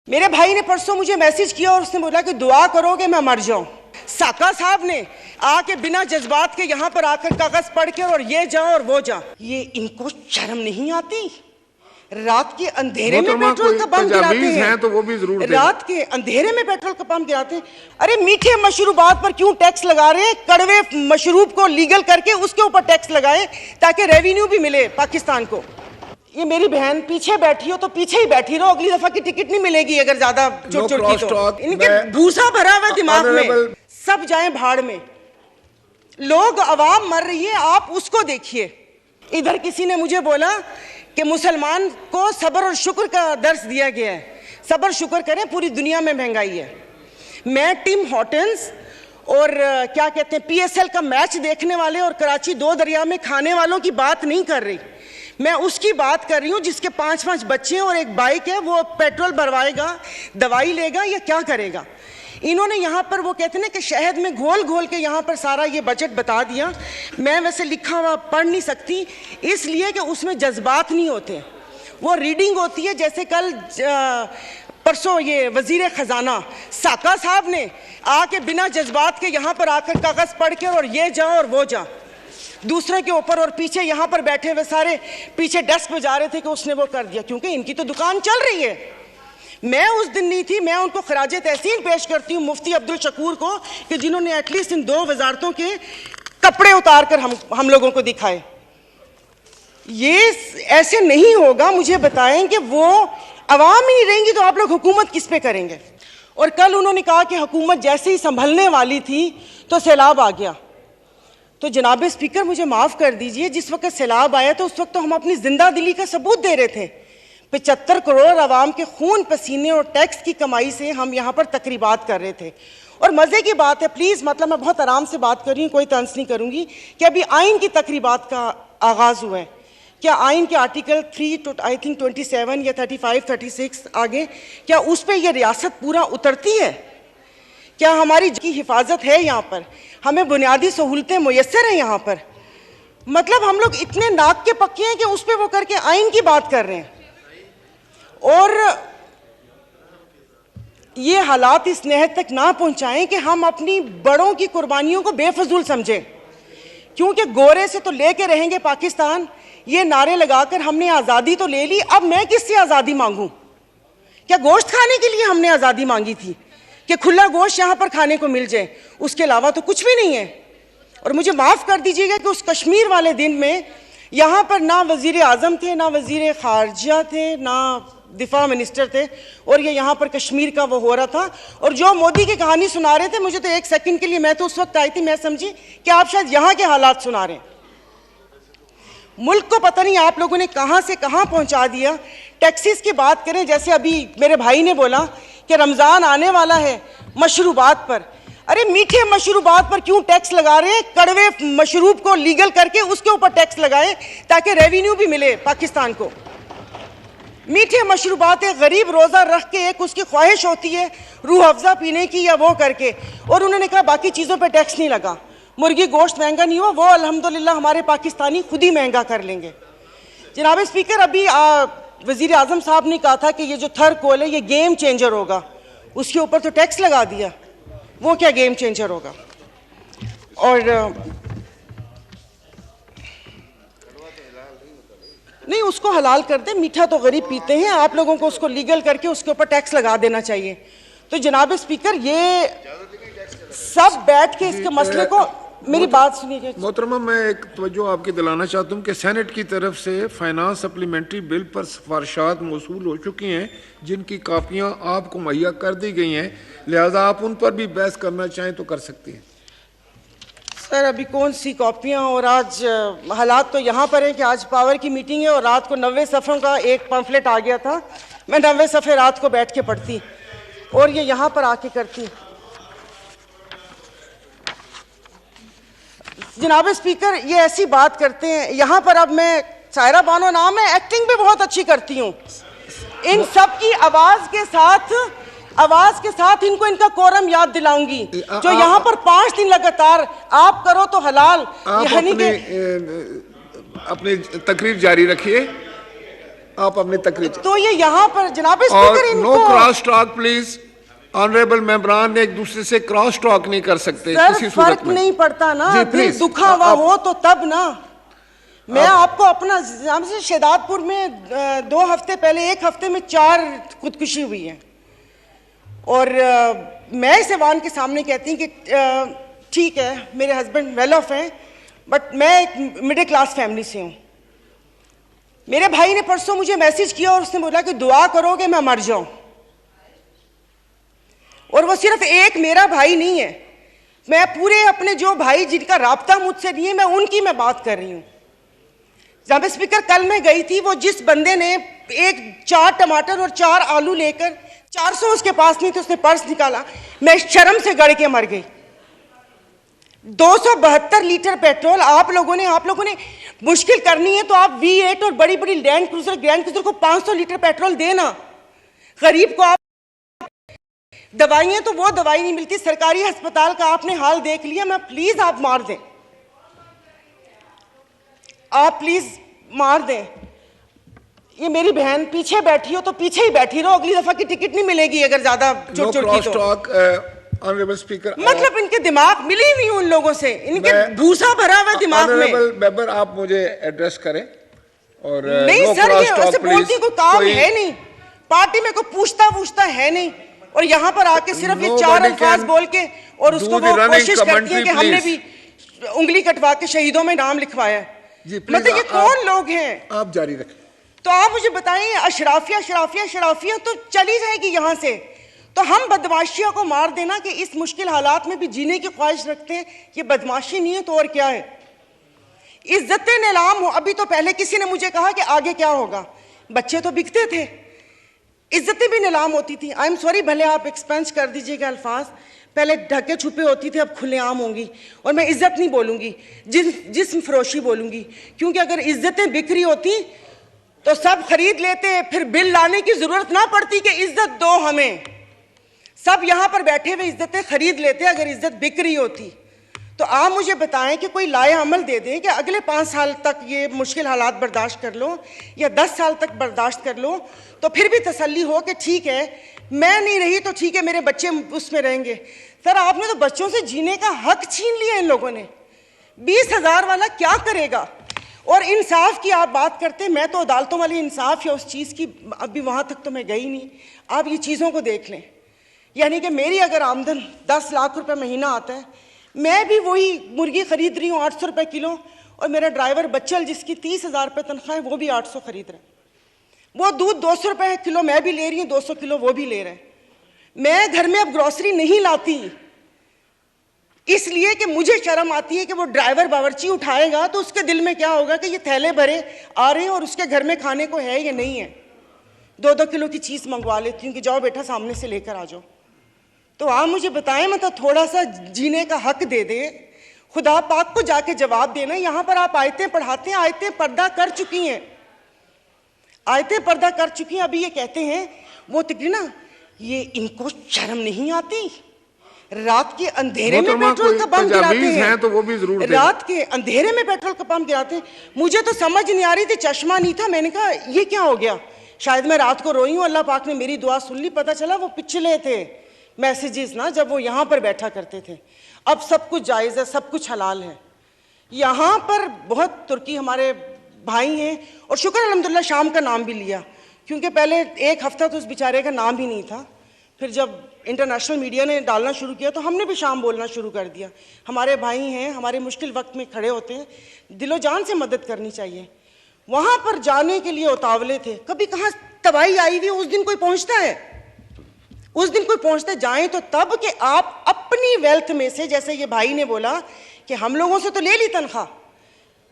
मेरे भाई ने परसों मुझे मैसेज किया और उसने बोला कि दुआ करो कि मैं मर जाऊं। साका साहब ने आके बिना जज्बात के यहाँ पर आकर कागज पढ़ के और ये जा और वो जा, ये इनको शर्म नहीं आती? रात के अंधेरे में पेट्रोल का पंप गिराते हैं तो वो भी जरूर रात के अंधेरे में पेट्रोल का पंप गिराते हैं। अरे मीठे मशरूबात पर क्यों टैक्स लगा रहे हैं? कड़वे मशरूब को लीगल करके उसके ऊपर टैक्स लगाएं ताकि रेवेन्यू भी मिले पाकिस्तान को। ये मेरी बहन पीछे बैठी हो तो पीछे ही बैठी रहो, अगली दफा की टिकट नहीं मिलेगी अगर ज्यादा चुट-चुट की तो। इनके भूसा भरा हुआ दिमाग में, सब जाएं भाड़ में। लोग अवाम मर रही है, आप उसको देखिए। इधर किसी ने मुझे बोला कि मुसलमान को सब्र और शुक्र का दर्स दिया गया है। सब्र शुक्र करें, पूरी दुनिया में महंगाई है। मैं टिम हॉर्टन्स और क्या कहते हैं PSL का मैच देखने वाले और कराची दो दरिया में खाने वालों की बात नहीं कर रही, मैं उसकी बात कर रही हूँ जिसके 5-5 बच्चे हैं और एक बाइक है। वो पेट्रोल भरवाएगा, दवाई लेगा या क्या करेगा? इन्होंने यहाँ पर वो कहते हैं ना कि शहद में घोल घोल के यहाँ पर सारा ये बजट बता दिया। मैं वैसे लिखा हुआ पढ़ नहीं सकती इसलिए कि उसमें जज्बात नहीं होते, वो रीडिंग होती है। जैसे कल परसों ये वजीर खजाना साका साहब ने आके बिना जज्बात के यहाँ पर आकर कागज पढ़ के और ये जा और वो जा दूसरे के ऊपर, और पीछे यहाँ पर बैठे हुए सारे पीछे डेस्क पे जा रहे थे कि उसने वो कर दिया, क्योंकि इनकी तो दुकान चल रही है। मैं उस दिन नहीं थी, मैं उनको खराजे तहसीन पेश करती हूँ मुफ्ती अब्दुल शकूर को कि जिन्होंने एटलीस्ट इन 2 वजारतों के कपड़े उतार कर हम लोगों को दिखाए। ये ऐसे नहीं होगा। मुझे बताएं कि वो अवाम ही नहीं रहेंगी तो आप लोग हुकूमत किस पे करेंगे? और कल उन्होंने कहा कि हुकूमत जैसे ही संभलने वाली थी तो सैलाब आ गया। तो जनाब स्पीकर मुझे माफ़ कर दीजिए, जिस वक्त सैलाब आया तो उस वक्त तो हम अपनी जिंदा दिली का सबूत दे रहे थे। 75 करोड़ आवाम के खून पसीने और टैक्स की कमाई से हम यहाँ पर तकरीबात कर रहे थे। और मज़े की बात है, प्लीज़ मतलब मैं बहुत आराम से बात कर रही हूँ, कोई तंज नहीं करूँगी, कि अभी आइन की तकरीबात का आगाज़ हुआ है। क्या आइन के आर्टिकल 3 आई थिंक 27 या 35-36 आगे, क्या उस पर यह रियासत पूरा उतरती है? क्या हमारी की हिफाजत है? यहाँ पर हमें बुनियादी सहूलतें मुयस्सर हैं यहाँ पर? मतलब हम लोग इतने नाक के पक्के हैं कि उस पर वो करके आइन की बात कर रहे हैं। और ये हालात इस नहद तक ना पहुंचाएं कि हम अपनी बड़ों की कुर्बानियों को बेफजूल समझें, क्योंकि गोरे से तो लेके रहेंगे पाकिस्तान, ये नारे लगाकर हमने आज़ादी तो ले ली, अब मैं किससे आज़ादी मांगूं? क्या गोश्त खाने के लिए हमने आज़ादी मांगी थी कि खुला गोश्त यहाँ पर खाने को मिल जाए? उसके अलावा तो कुछ भी नहीं है। और मुझे माफ़ कर दीजिएगा कि उस कश्मीर वाले दिन में यहाँ पर ना वज़ीर आज़म थे, ना वज़ीर ख़ारजा थे, ना दिफा मिनिस्टर थे, और ये यहाँ पर कश्मीर का वो हो रहा था। और जो मोदी की कहानी सुना रहे थे, मुझे तो एक सेकंड के लिए, मैं तो उस वक्त आई थी, मैं समझी कि आप शायद यहाँ के हालात सुना रहे हैं। मुल्क को पता नहीं आप लोगों ने कहाँ से कहाँ पहुँचा दिया। टैक्सीज की बात करें, जैसे अभी मेरे भाई ने बोला कि रमज़ान आने वाला है, मशरूबात पर, अरे मीठे मशरूबात पर क्यों टैक्स लगा रहे हैं? कड़वे मशरूब को लीगल करके उसके ऊपर टैक्स लगाएं ताकि रेवेन्यू भी मिले पाकिस्तान को। मीठे मशरूबात एक गरीब रोज़ा रख के एक उसकी ख्वाहिश होती है रूह अफ़ज़ा पीने की या वो करके, और उन्होंने कहा बाकी चीज़ों पे टैक्स नहीं लगा। मुर्गी गोश्त महंगा नहीं हुआ, वो अल्हम्दुलिल्लाह हमारे पाकिस्तानी खुद ही महंगा कर लेंगे। जनाब स्पीकर, अभी वज़ीर आज़म साहब ने कहा था कि ये जो थर्ड कोल है ये गेम चेंजर होगा, उसके ऊपर तो टैक्स लगा दिया, वो क्या गेम चेंजर होगा? और नहीं, उसको हलाल कर दे, मीठा तो गरीब पीते हैं, आप लोगों को उसको लीगल करके उसके ऊपर टैक्स लगा देना चाहिए। तो जनाब स्पीकर, ये सब बैठ के इसके मसले को, मेरी बात सुनिए मोहतरमा, मैं एक तवज्जो आपकी दिलाना चाहता हूँ कि सेनेट की तरफ से फाइनेंस सप्लीमेंट्री बिल पर सिफारिशात मौसूल हो चुकी हैं, जिनकी कापियाँ आपको मुहैया कर दी गई हैं, लिहाजा आप उन पर भी बहस करना चाहें तो कर सकती हैं। सर, अभी कौन सी कॉपियाँ? और आज हालात तो यहाँ पर हैं कि आज पावर की मीटिंग है और रात को 90 सफ़ों का एक पम्फलेट आ गया था। मैं 90 सफ़े रात को बैठ के पढ़ती और ये यहाँ पर आके करती। जनाब स्पीकर, ये ऐसी बात करते हैं यहाँ पर। अब मैं, सायरा बानो नाम है, एक्टिंग भी बहुत अच्छी करती हूँ। इन सब की आवाज़ के साथ इनको इनका कोरम याद दिलाऊंगी। जो यहाँ पर 5 दिन लगातार आप करो तो हलाल, आप अपनी तकरीर जारी रखिए। आप अपनी तकरीर। तो ये यहाँ पर जनाब और स्पीकर नो इनको क्रॉस टॉक प्लीज। ऑनरेबल मेंबरान एक दूसरे से क्रॉस टॉक नहीं कर सकते सर, किसी सूरत फर्क में। नहीं पड़ता ना, जी, दिल प्लीज। दुखा हुआ हो तो तब ना। मैं आपको अपना से शहदादपुर में 2 हफ्ते पहले 1 हफ्ते में 4 खुदकुशी हुई है, और मैं इस ऐवान के सामने कहती हूँ कि ठीक है मेरे हस्बैंड वेल ऑफ हैं, बट मैं एक मिडिल क्लास फैमिली से हूँ। मेरे भाई ने परसों मुझे मैसेज किया और उसने बोला कि दुआ करोगे मैं मर जाऊं। और वो सिर्फ एक मेरा भाई नहीं है, मैं पूरे अपने जो भाई जिनका राब्ता मुझसे नहीं है, मैं उनकी मैं बात कर रही हूँ। जनाब स्पीकर, कल मैं गई थी, वो जिस बंदे ने 4 टमाटर और 4 आलू लेकर 400 उसके पास नहीं थे, उसने पर्स निकाला, मैं शर्म से गड़ के मर गई। 272 लीटर पेट्रोल आप लोगों ने मुश्किल करनी है तो आप V8 और बड़ी बड़ी ग्रैंड क्रूजर को 500 लीटर पेट्रोल देना। गरीब को आप दवाइयां, तो वो दवाई नहीं मिलती। सरकारी अस्पताल का आपने हाल देख लिया। मैं प्लीज आप मार दें, आप प्लीज मार दें। ये मेरी बहन पीछे बैठी हो तो पीछे ही बैठी रहो, अगली दफा की टिकट नहीं मिलेगी अगर ज्यादा चोट की तो। ऑनरेबल स्पीकर, मतलब इनके दिमाग मिली नहीं उन लोगों से, इनके भूसा भरा हुआ दिमाग में। ऑनरेबल मेंबर, आप मुझे एड्रेस करें। और नहीं no सर, cross ये talk, ऐसे please। बोलती कोई काम है नहीं, पार्टी में कोई पूछता है नहीं, और यहाँ पर आके सिर्फ ये 4 अल्फाज बोल के और उसको वो कोशिश करती है कि हमने भी उंगली कटवा के शहीदों में नाम लिखवाया है। मतलब ये कौन लोग हैं? आप जारी रखें। तो आप मुझे बताइए, अशराफिया तो चली जाएगी यहाँ से, तो हम बदमाशियों को मार देना कि इस मुश्किल हालात में भी जीने की ख्वाहिश रखते हैं, ये बदमाशी नहीं है तो और क्या है? इज्जतें नीलाम हो। अभी तो पहले किसी ने मुझे कहा कि आगे क्या होगा, बच्चे तो बिकते थे, इज्जतें भी नीलाम होती थी। आई एम सॉरी, भले आप एक्सपेंस कर दीजिएगा अल्फाज, पहले ढके छुपे होती थी, अब खुलेआम होंगी। और मैं इज्जत नहीं बोलूंगी, जिस्म फरोशी बोलूंगी, क्योंकि अगर इज्जतें बिक रही होती तो सब खरीद लेते, फिर बिल लाने की जरूरत ना पड़ती कि इज्जत दो हमें। सब यहां पर बैठे हुए इज्जतें खरीद लेते अगर इज्जत बिक रही होती। तो आप मुझे बताएं कि कोई लाए अमल दे दें कि अगले 5 साल तक ये मुश्किल हालात बर्दाश्त कर लो, या 10 साल तक बर्दाश्त कर लो, तो फिर भी तसल्ली हो कि ठीक है मैं नहीं रही तो ठीक है मेरे बच्चे उसमें रहेंगे। सर, आपने तो बच्चों से जीने का हक छीन लिया इन लोगों ने। 20,000 वाला क्या करेगा? और इंसाफ की आप बात करते, मैं तो अदालतों वाली इंसाफ या उस चीज़ की अभी वहाँ तक तो मैं गई नहीं। आप ये चीज़ों को देख लें, यानी कि मेरी अगर आमदन 10 लाख रुपए महीना आता है, मैं भी वही मुर्गी खरीद रही हूँ 800 रुपये किलो, और मेरा ड्राइवर बच्चल जिसकी 30,000 रुपये तनख्वाह है वो भी 800 खरीद रहे हैं। वो दूध 200 रुपये किलो मैं भी ले रही हूँ, 200 किलो वो भी ले रहे हैं। मैं घर में अब ग्रॉसरी नहीं लाती इसलिए कि मुझे शर्म आती है कि वो ड्राइवर बावर्ची उठाएगा तो उसके दिल में क्या होगा कि ये थैले भरे आ रहे हैं और उसके घर में खाने को है या नहीं है। 2-2 किलो की चीज़ मंगवा लेती हूँ कि जाओ बेटा सामने से लेकर आ जाओ। तो आप मुझे बताएं, मतलब थोड़ा सा जीने का हक दे दे, खुदा पाक को जाके जवाब देना। यहाँ पर आप आयतें पढ़ाते हैं, आयतें पर्दा कर चुकी हैं, आयतें पर्दा कर चुकी हैं। अभी ये कहते हैं वो तकरीर ना, ये इनको शर्म नहीं आती, रात के अंधेरे में पेट्रोल का पंप गिराते हैं, तो वो भी जरूर रात के अंधेरे में पेट्रोल का पंप गिराते हैं। मुझे तो समझ नहीं आ रही थी, चश्मा नहीं था, मैंने कहा ये क्या हो गया, शायद मैं रात को रोई हूँ, अल्लाह पाक ने मेरी दुआ सुन ली। पता चला वो पिछले थे मैसेजेस ना, जब वो यहाँ पर बैठा करते थे। अब सब कुछ जायज़ है, सब कुछ हलाल है। यहाँ पर बहुत तुर्की हमारे भाई हैं, और शुक्र अल्हम्दुलिल्लाह शाम का नाम भी लिया, क्योंकि पहले 1 हफ्ता तो उस बेचारे का नाम ही नहीं था। फिर जब इंटरनेशनल मीडिया ने डालना शुरू किया तो हमने भी शाम बोलना शुरू कर दिया। हमारे भाई हैं, हमारे मुश्किल वक्त में खड़े होते हैं, दिलो जान से मदद करनी चाहिए। वहाँ पर जाने के लिए उतावले थे, कभी कहाँ तबाही आई हुई, उस दिन कोई पहुँचता है, उस दिन कोई पहुँचते जाएं तो तब कि आप अपनी वेल्थ में से, जैसे ये भाई ने बोला कि हम लोगों से तो ले ली तनख्वाह,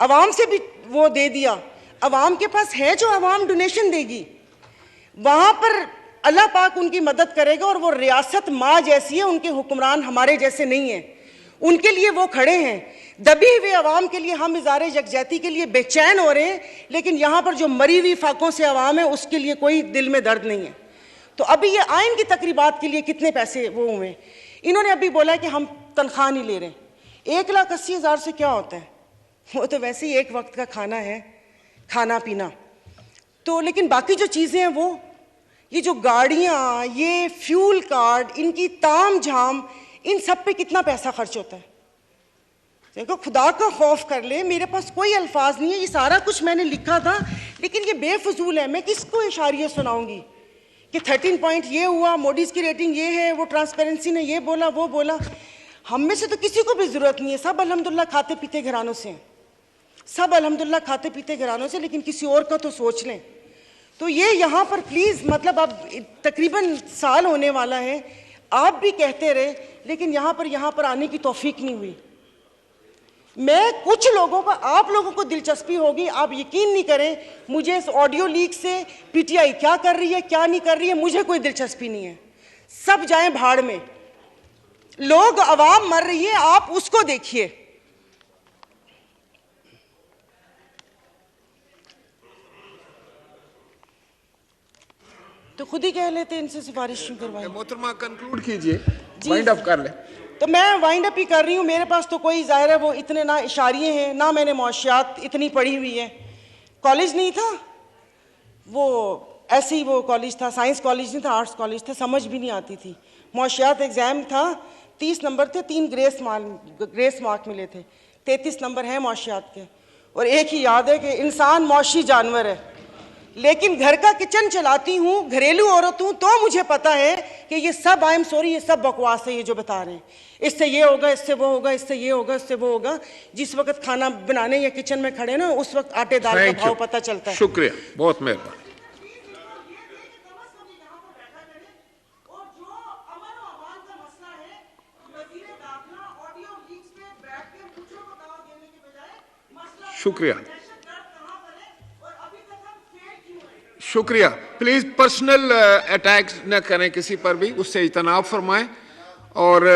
अवाम से भी वो दे दिया, अवाम के पास है जो अवाम डोनेशन देगी, वहाँ पर अल्लाह पाक उनकी मदद करेगा। और वो रियासत माँ जैसी है, उनके हुक्मरान हमारे जैसे नहीं हैं, उनके लिए वो खड़े हैं। दबी हुई अवाम के लिए हम इज़ारे यकजहती के लिए बेचैन हो रहे हैं, लेकिन यहाँ पर जो मरी हुई फाकों से अवाम है उसके लिए कोई दिल में दर्द नहीं है। तो अभी ये आइन की तकरीबात के लिए कितने पैसे वो हुए, इन्होंने अभी बोला कि हम तनख्वाह नहीं ले रहे। 1,80,000 से क्या होता है, वो तो वैसे ही एक वक्त का खाना है, खाना पीना। तो लेकिन बाकी जो चीज़ें हैं वो, ये जो गाड़ियाँ, ये फ्यूल कार्ड, इनकी ताम झाम, इन सब पे कितना पैसा खर्च होता है। देखो, खुदा का खौफ कर ले, मेरे पास कोई अल्फाज नहीं है, ये सारा कुछ मैंने लिखा था, लेकिन ये बेफजूल है। मैं किसको इशारिया सुनाऊंगी कि 13 पॉइंट ये हुआ, मोडीज की रेटिंग ये है, वो ट्रांसपेरेंसी ने ये बोला, वो बोला। हम में से तो किसी को भी ज़रूरत नहीं है, सब अल्हम्दुलिल्लाह खाते पीते घरानों से हैं, सब अल्हम्दुलिल्लाह खाते पीते घरानों से, लेकिन किसी और का तो सोच लें। तो ये यहाँ पर प्लीज़, मतलब अब तकरीबन साल होने वाला है, आप भी कहते रहे, लेकिन यहाँ पर आने की तौफीक नहीं हुई। मैं कुछ लोगों का, आप लोगों को दिलचस्पी होगी, आप यकीन नहीं करें, मुझे इस ऑडियो लीक से पीटीआई क्या कर रही है क्या नहीं कर रही है, मुझे कोई दिलचस्पी नहीं है। सब जाएं भाड़ में, लोग, आवाम मर रही है, आप उसको देखिए। तो खुद ही कह लेते इनसे सिफारिश क्यों करवाई। मोहतरमा कंक्लूड कीजिए, वाइंड अप कर ले। तो मैं वाइंड अप ही कर रही हूँ। मेरे पास तो कोई, जाहिर है वो इतने ना इशारिये हैं, ना मैंने मुआशियात इतनी पढ़ी हुई है। कॉलेज नहीं था वो, ऐसे ही वो कॉलेज था, साइंस कॉलेज नहीं था, आर्ट्स कॉलेज था, समझ भी नहीं आती थी। मुआशियात एग्ज़ाम था, 30 नंबर थे, 3 ग्रेस मार्क मिले थे, 33 नंबर हैं मुआशियात के। और एक ही याद है कि इंसान मौशी जानवर है, लेकिन घर का किचन चलाती हूँ, घरेलू औरत हूँ, तो मुझे पता है कि ये सब, आई एम सॉरी, ये सब बकवास है, ये जो बता रहे हैं। इससे ये होगा, इससे वो होगा, इससे ये होगा, इससे वो होगा। जिस वक्त खाना बनाने या किचन में खड़े ना, उस वक्त आटे दाल का भाव पता चलता है। शुक्रिया, बहुत मेहरबानी। शुक्रिया, शुक्रिया। प्लीज पर्सनल अटैक्स न करें किसी पर भी, उससे इजतनाब फरमाएं। और